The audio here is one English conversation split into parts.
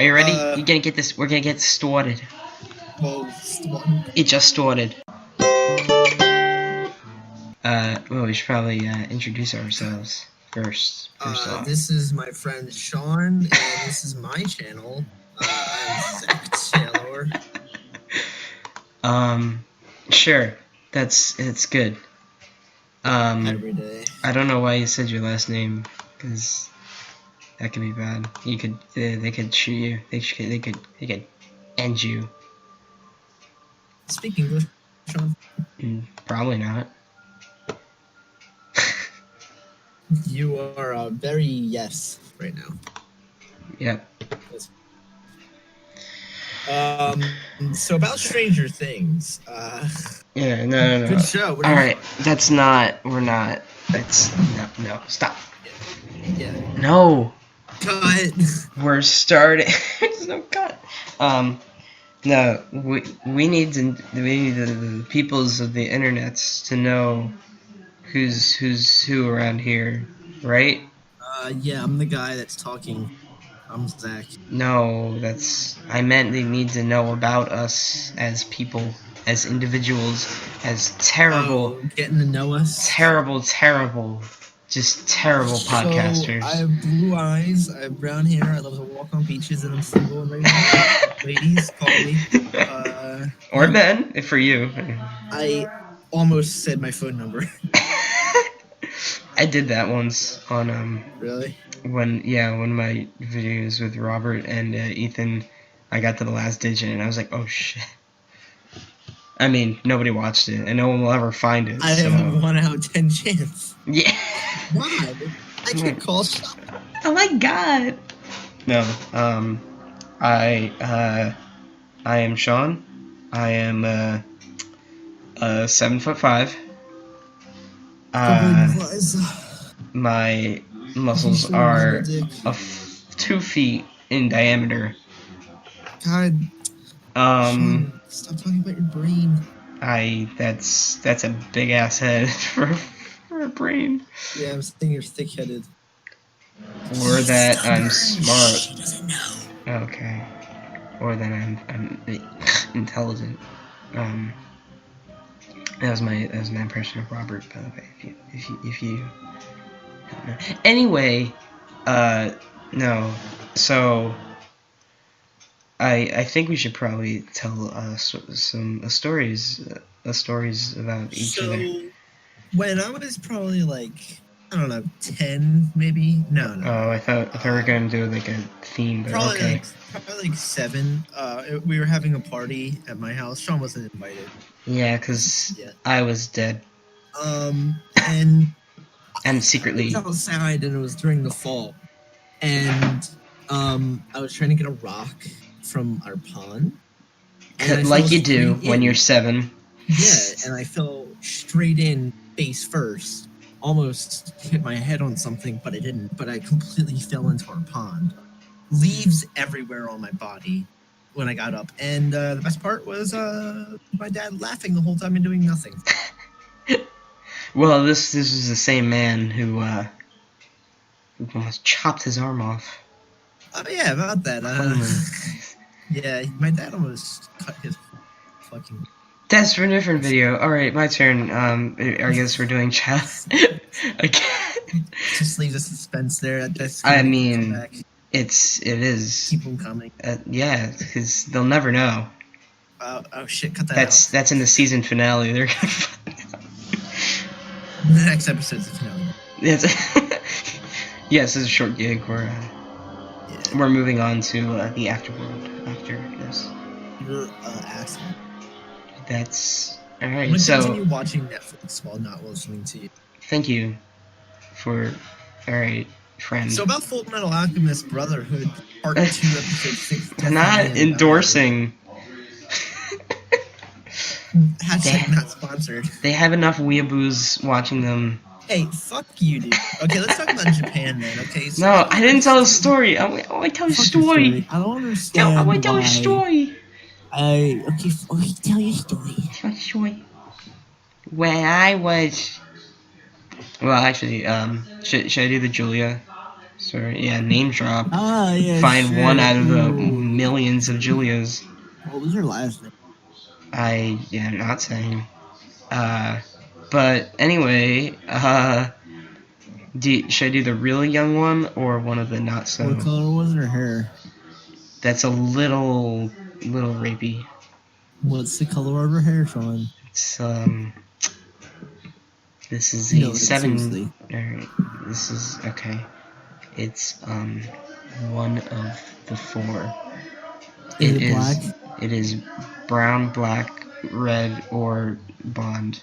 Are you ready? You're gonna get this. We're gonna get started. Well, It just started. Well, we should probably introduce ourselves first. First off, this is my friend Sean, and this is my channel. I'm Zach Taylor. Sure. It's good. Every day. I don't know why you said your last name, because that could be bad. You could, they could shoot you. They could end you. Speak English, Sean. Probably not. You are very yes right now. Yep. So about Stranger Things. Yeah. No. Good show. All right. That's not. We're not. That's no. Stop. Yeah. No. Cut. We're starting. There's no cut. No. We need the peoples of the internets to know who's who around here, right? Yeah, I'm the guy that's talking. I'm Zach. No, I meant they need to know about us as people, as individuals, as terrible, getting to know us. Terrible, just terrible podcasters. So, I have blue eyes, I have brown hair, I love to walk on beaches, and I'm single right now. Ladies, call me. Or men, for you. I almost said my phone number. I did that once on Really? When my videos with Robert and Ethan, I got to the last digit and I was like, oh shit. I mean, nobody watched it and no one will ever find it. I have a 1 out of 10 chance. Yeah. God, I can call Sean. Oh my god. No, I am Sean. I am 7'5". My muscles are 2 feet in diameter. God. Sean, stop talking about your brain. That's a big ass head for a brain. Yeah, I'm saying you're thick-headed. Or that I'm smart. She doesn't know. Okay. Or that I'm intelligent. That was my impression of Robert, by the way. If you don't know. Anyway, no. So I think we should probably tell some stories about each other. When I was probably like, I don't know, 10 maybe. No. Oh, I thought we were gonna do like a theme, but probably okay. Probably like 7. We were having a party at my house. Sean wasn't invited. Yeah, because I was dead. And secretly I was outside, and it was during the fall, and I was trying to get a rock from our pond. Like you do when you're 7. Yeah, and I fell straight in face first. Almost hit my head on something, but I didn't. But I completely fell into our pond. Leaves everywhere on my body when I got up. And the best part was my dad laughing the whole time and doing nothing. Well, this is the same man who almost chopped his arm off. Oh, yeah, about that. Yeah, my dad almost cut his fucking... That's for a different video. Alright, my turn. I guess we're doing chat. Again. Just leave the suspense there. I mean, it is. Keep them coming. Yeah, because they'll never know. Oh shit, cut that out. That's in the season finale. They're gonna find out. The next episode's the finale. Yes, this is a short gig. We're moving on to the afterworld after this. You're asshole. That's all right. I'm gonna so continue watching Netflix while not listening to you. Thank you for alright, friend. So about Full Metal Alchemist Brotherhood Part 2, Episode 6. Not endorsing. Hashtag not sponsored. They have enough weeaboos watching them. Hey, fuck you, dude. Okay, let's talk about Japan then, okay? So no, I didn't tell a story. I want to tell a story. I don't understand. I want to tell a story. Okay, tell your story. Tell a story. When I was... Well, actually, should I do the Julia? Sorry, yeah, name drop. Yeah, Find sure. one out of the millions of Julias. What was her last name? I'm not saying. But anyway, should I do the really young one or one of the not so? What color was her hair? That's a little rapey. What's the color of her hair, Sean? It's this is No, a 7. seriously. Alright, this is okay. It's one of the 4. Is it black? It is brown, black, red, or blonde.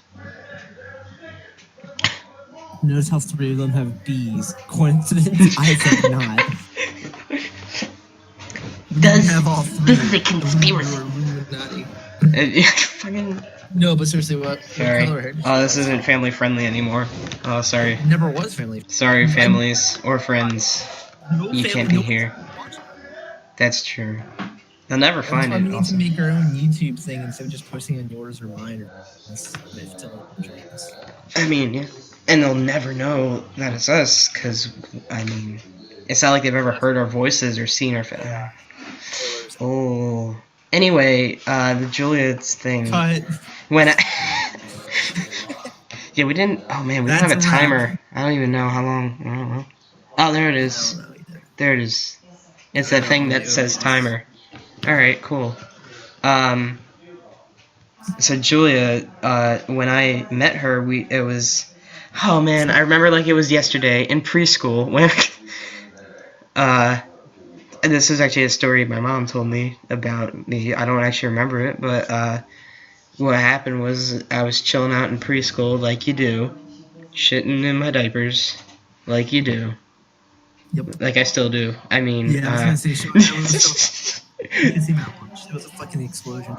Notice how 3 of them have B's. Coincidence? I think not. This have all 3. This is a conspiracy. Fucking. No, but seriously, what? Sorry. Oh, this isn't family friendly anymore. Oh, sorry. It never was family. Sorry, families or friends. No You can't be here. That's true. They'll never find it. We need to make our own YouTube thing instead of just posting on yours or mine. I mean, yeah. And they'll never know that it's us, because, I mean, it's not like they've ever heard our voices or seen our face. Oh. Anyway, the Juliet's thing. Cut. When I... Yeah, we didn't... Oh, man, we didn't have a timer. I don't even know how long. I don't know. Oh, there it is. There it is. It's that thing that says timer. Alright, cool. So Julia, when I met her, it was... Oh, man, I remember like it was yesterday in preschool when... And this is actually a story my mom told me about me. I don't actually remember it, but what happened was I was chilling out in preschool like you do, shitting in my diapers like you do. Yep. Like I still do. I mean, yeah, I was gonna say, you can see my lunch. There was a fucking explosion.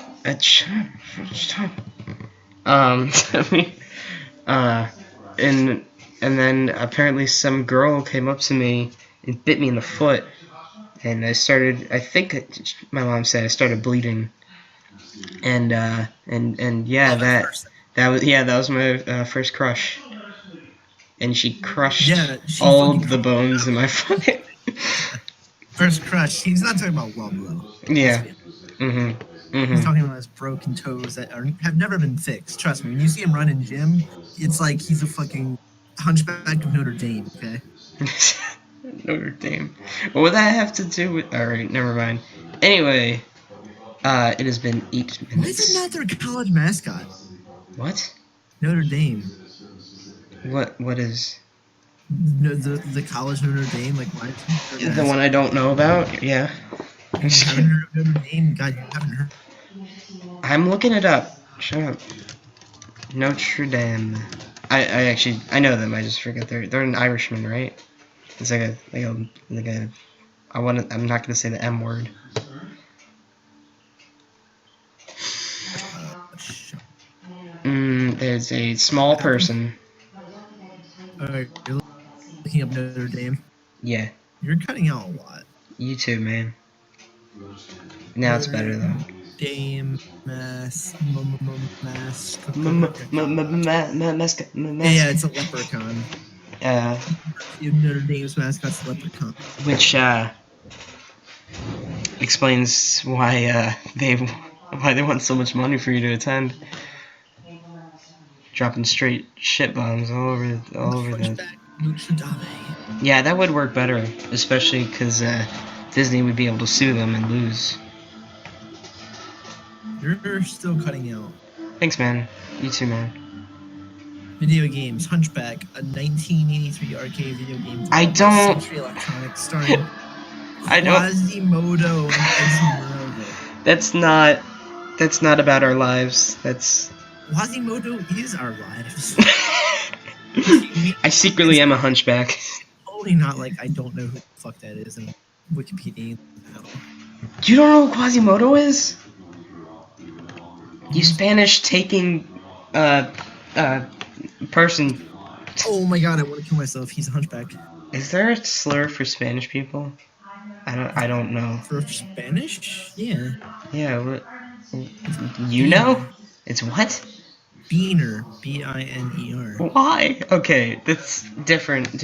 I mean, and then apparently some girl came up to me and bit me in the foot. And I think my mom said I started bleeding, and yeah, that was my first crush, and she crushed all the bones in my foot. First crush. He's not talking about love though. Yeah. He's talking about his broken toes that have never been fixed. Trust me, when you see him run in gym, it's like he's a fucking hunchback of Notre Dame. Okay. Notre Dame. What would that have to do with... Alright, never mind. Anyway, it has been 8 minutes. Why is it not their college mascot? What? Notre Dame. What is... No, the college Notre Dame? Like, why is the one I don't know about? Yeah. You haven't heard of Notre Dame? God, you haven't heard. I'm looking it up. Shut up. Notre Dame. I know them, I just forget they're an Irishman, right? It's like a I'm not gonna say the M word. There's a small person. Alright, you're looking up Notre Dame. Yeah. You're cutting out a lot. You too, man. Now it's better though. Dame mask. Yeah, it's a leprechaun. Notre Dame's mascot's leprechaun. Which explains why they want so much money for you to attend. Dropping straight shit bombs all over the. Yeah, that would work better, especially because Disney would be able to sue them and lose. You're still cutting out. Thanks, man. You too, man. Video games, Hunchback, a 1983 arcade video game. I don't. Century Electronics starring I don't. Quasimodo and Esmeralda. That's not about our lives. That's. Quasimodo is our lives. I secretly am a hunchback. Only not like I don't know who the fuck that is in Wikipedia. You don't know who Quasimodo is? You Spanish taking person. Oh my god, I want to kill myself. He's a hunchback. Is there a slur for Spanish people? I don't know. For Spanish? Yeah. Yeah, what? You know? It's what? Beaner. B-I-N-E-R. Why? Okay, that's different.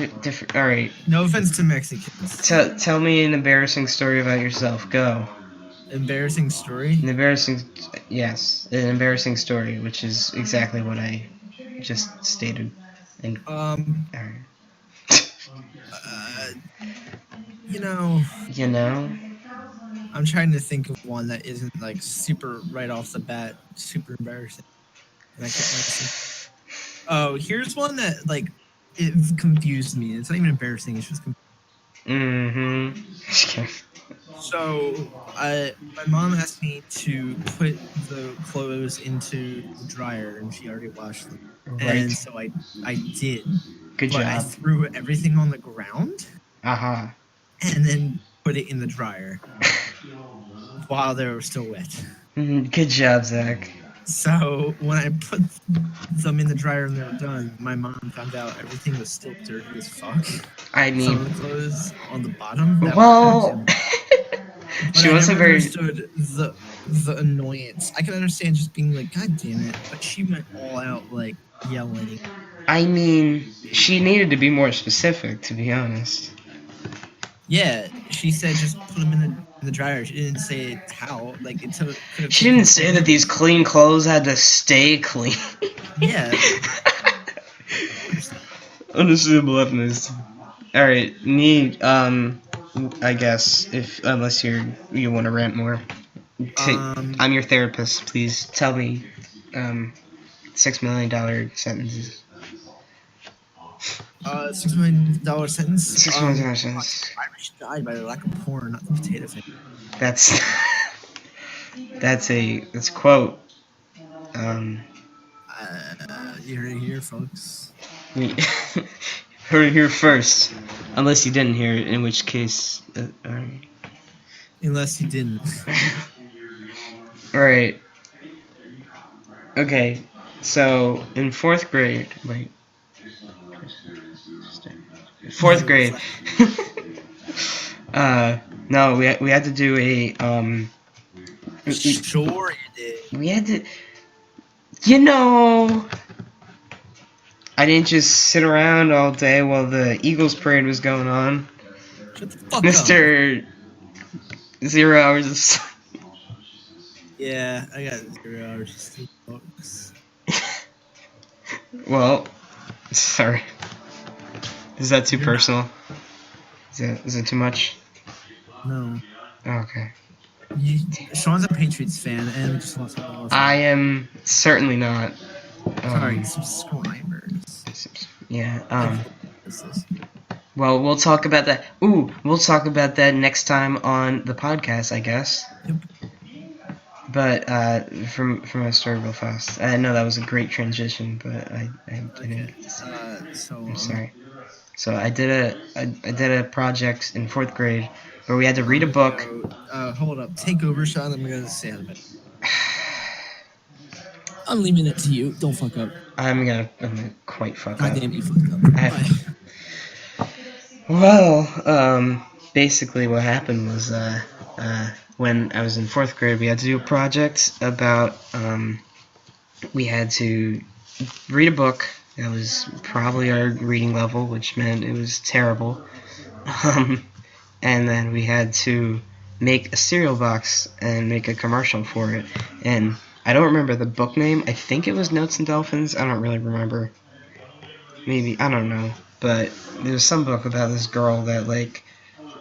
Alright. No offense to Mexicans. Tell me an embarrassing story about yourself. Go. Embarrassing story? Yes, an embarrassing story, which is exactly what I just stated. And Uh, you know, you know, I'm trying to think of one that isn't like super right off the bat, super embarrassing. And I can't really think. Oh, here's one that like it confused me. It's not even embarrassing. It's just so. My mom asked me to put the clothes into the dryer, and she already washed them. right. And so I did, Good but I job. threw everything on the ground Aha. and then put it in the dryer while they were still wet. Good job, Zach. So when I put them in the dryer and they were done, my mom found out everything was still dirty as fuck. I Some mean, of the clothes on the bottom that were well, actually, but she I never wasn't very. understood the annoyance. I can understand just being like, "God damn it!" But she went all out, like yelling. I mean, she needed to be more specific, to be honest. Yeah, she said just put them in the dryer. She didn't say how. Like it could have She taken didn't say 20 that these minutes. clean clothes had to stay clean. Yeah, understand. Understandable evidence. Alright, me, I guess, if, unless you want to rant more. I'm your therapist, please tell me, $6 million sentences. $6 million sentence. $6 million sentence. Irish died by the lack of porn, not the potato famine. That's, that's a quote. You heard it here, folks. We heard it here first. Unless you didn't hear it, in which case, Unless you didn't. Alright. Okay. So, in 4th grade, wait. 4th grade. No, we had to do a, Sure you did. we had to, you know, I didn't just sit around all day while the Eagles parade was going on. Shut the fuck up. Mr. 0 hours of sleep. Yeah, I got 0 hours of sleep, folks. Well, sorry. Is that too You're personal? Is it too much? No. Oh, okay. Sean's a Patriots fan and just lost more. I am certainly not. Sorry, subscribers. Yeah. Well, we'll talk about that. We'll talk about that next time on the podcast, I guess. Yep. But from a story real fast. I know that was a great transition, but I didn't. I'm sorry. So I did a project in 4th grade where we had to read a book. Hold up, take over, Sean. I'm gonna say it. I'm leaving it to you. Don't fuck up. I'm gonna quite fuck up. Goddamn, you fucked up. Bye. Well, basically what happened was when I was in 4th grade, we had to do a project about we had to read a book that was probably our reading level, which meant it was terrible. And then we had to make a cereal box and make a commercial for it. And I don't remember the book name. I think it was Notes and Dolphins. I don't really remember. Maybe, I don't know. But there was some book about this girl that, like,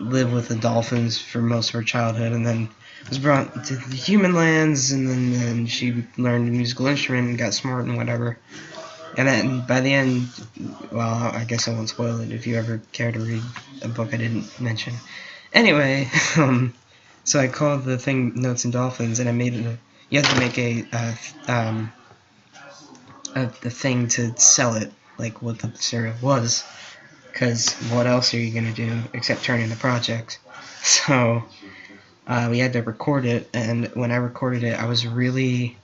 lived with the dolphins for most of her childhood and then was brought to the human lands, and then she learned a musical instrument and got smart and whatever. And then by the end, well, I guess I won't spoil it if you ever care to read a book I didn't mention. Anyway, so I called the thing Notes and Dolphins, and I made it. You have to make a thing to sell it, like what the cereal was, because what else are you gonna do except turn in the project? So we had to record it, and when I recorded it, I was really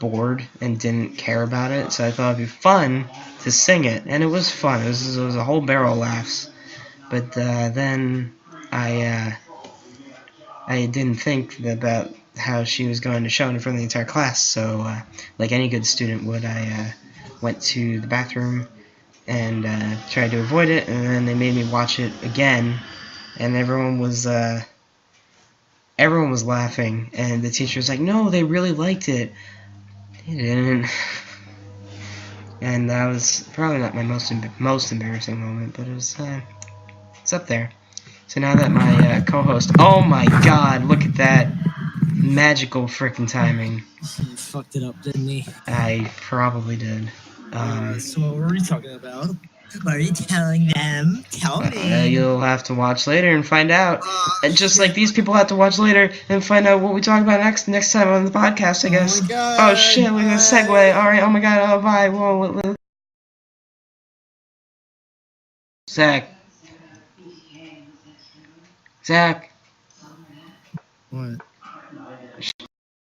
bored and didn't care about it, so I thought it'd be fun to sing it, and it was fun. It was a whole barrel of laughs. But then I didn't think about how she was going to show it in front of the entire class, so like any good student would, I went to the bathroom and tried to avoid it, and then they made me watch it again, and everyone was everyone was laughing, and the teacher was like, "No, they really liked it." They didn't. And that was probably not my most embarrassing moment, but it's up there. So now that my co-host, oh my God, look at that magical freaking timing. He fucked it up, didn't he? I probably did. So what were we talking about? What are you telling them? Tell me. You'll have to watch later and find out. And just Shit. like these people have to watch later and find out what we talk about next time on the podcast, I guess. Oh my God. Oh shit, look at this segue. Alright, oh my God, oh bye. Whoa. Zach. What?